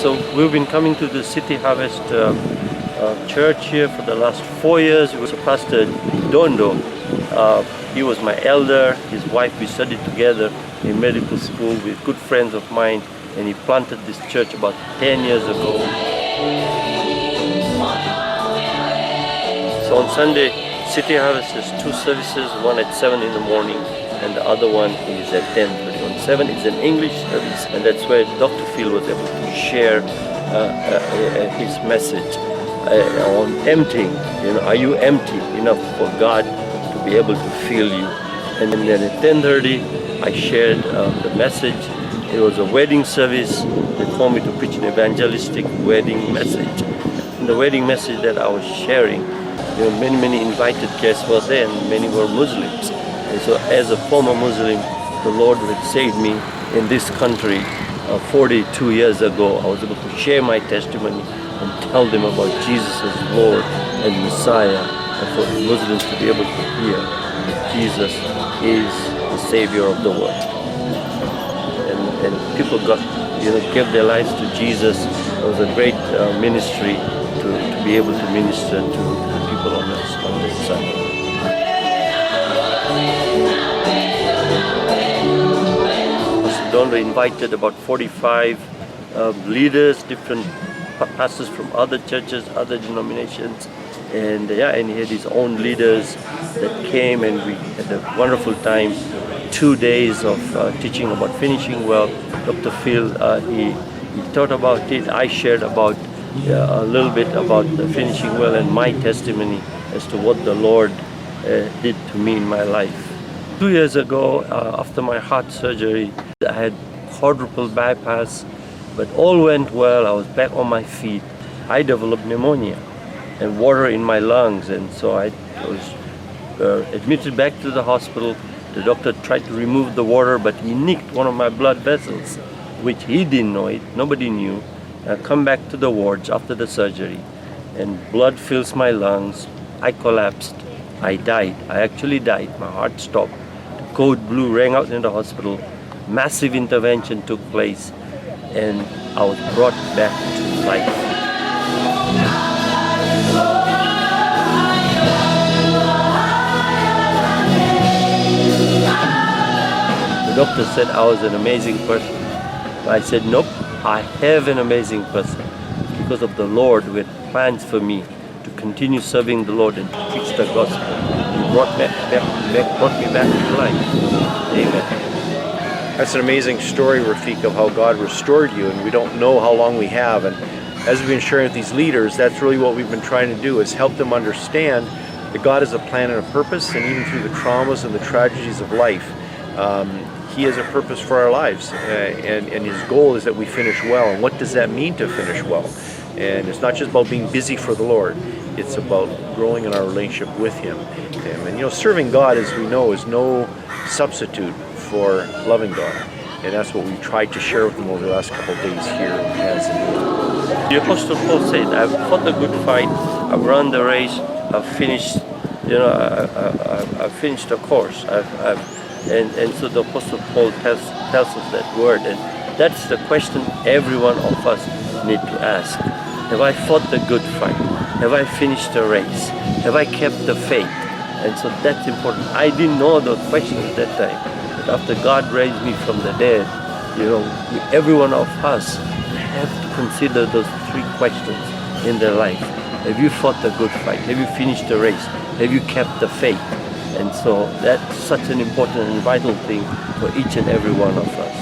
So we've been coming to the City Harvest church here for the last 4 years. It was Pastor Dondo. He was my elder. His wife, we studied together in medical school with good friends of mine, and he planted this church about 10 years ago. So on Sunday, City Harvest has 2 services, one at 7 in the morning and the other one is at 10:30. On 7 is an English service, and that's where Dr. Phil was able to share his message on emptying. You know, are you empty enough for God to be able to fill you? And then at 10:30, I shared the message. It was a wedding service. They called me to preach an evangelistic wedding message. And the wedding message that I was sharing, you know, many invited guests were there, and many were Muslims. And so as a former Muslim, the Lord had saved me in this country 42 years ago. I was able to share my testimony and tell them about Jesus as Lord and Messiah, and for Muslims to be able to hear that Jesus is the Savior of the world. And people gave their lives to Jesus. It was a great ministry to be able to minister to the people on this side. Pastor Dondo invited about 45 leaders, different pastors from other churches, other denominations, and he had his own leaders that came, and we had a wonderful time. 2 days of teaching about finishing well. Dr. Phil, he taught about it. I shared about a little bit about the finishing well and my testimony as to what the Lord did to me in my life. 2 years ago, after my heart surgery, I had quadruple bypass, but all went well. I was back on my feet. I developed pneumonia and water in my lungs, and so I was admitted back to the hospital. The doctor tried to remove the water, but he nicked one of my blood vessels, which he didn't know it, nobody knew. I come back to the wards after the surgery, and blood fills my lungs. I collapsed. I died. I actually died. My heart stopped. The code blue rang out in the hospital. Massive intervention took place, and I was brought back to life. The doctor said I was an amazing person. I said, nope, I have an amazing person. Because of the Lord, with plans for me to continue serving the Lord and to preach the gospel. He brought me back to life. Amen. That's an amazing story, Rafik, of how God restored you, and we don't know how long we have. And as we've been sharing with these leaders, that's really what we've been trying to do, is help them understand that God has a plan and a purpose, and even through the traumas and the tragedies of life, He has a purpose for our lives, and His goal is that we finish well. And what does that mean to finish well? And it's not just about being busy for the Lord, it's about growing in our relationship with Him. And you know, serving God, as we know, is no substitute for loving God. And that's what we've tried to share with them over the last couple of days here in Tanzania. The Apostle Paul said, I've fought the good fight, I've run the race, I've finished, I've finished the course. And so the Apostle Paul tells us that word, and that's the question every one of us need to ask. Have I fought the good fight? Have I finished the race? Have I kept the faith? And so that's important. I didn't know those questions at that time, but after God raised me from the dead, every one of us have to consider those 3 questions in their life. Have you fought the good fight? Have you finished the race? Have you kept the faith? And so that's such an important and vital thing for each and every one of us.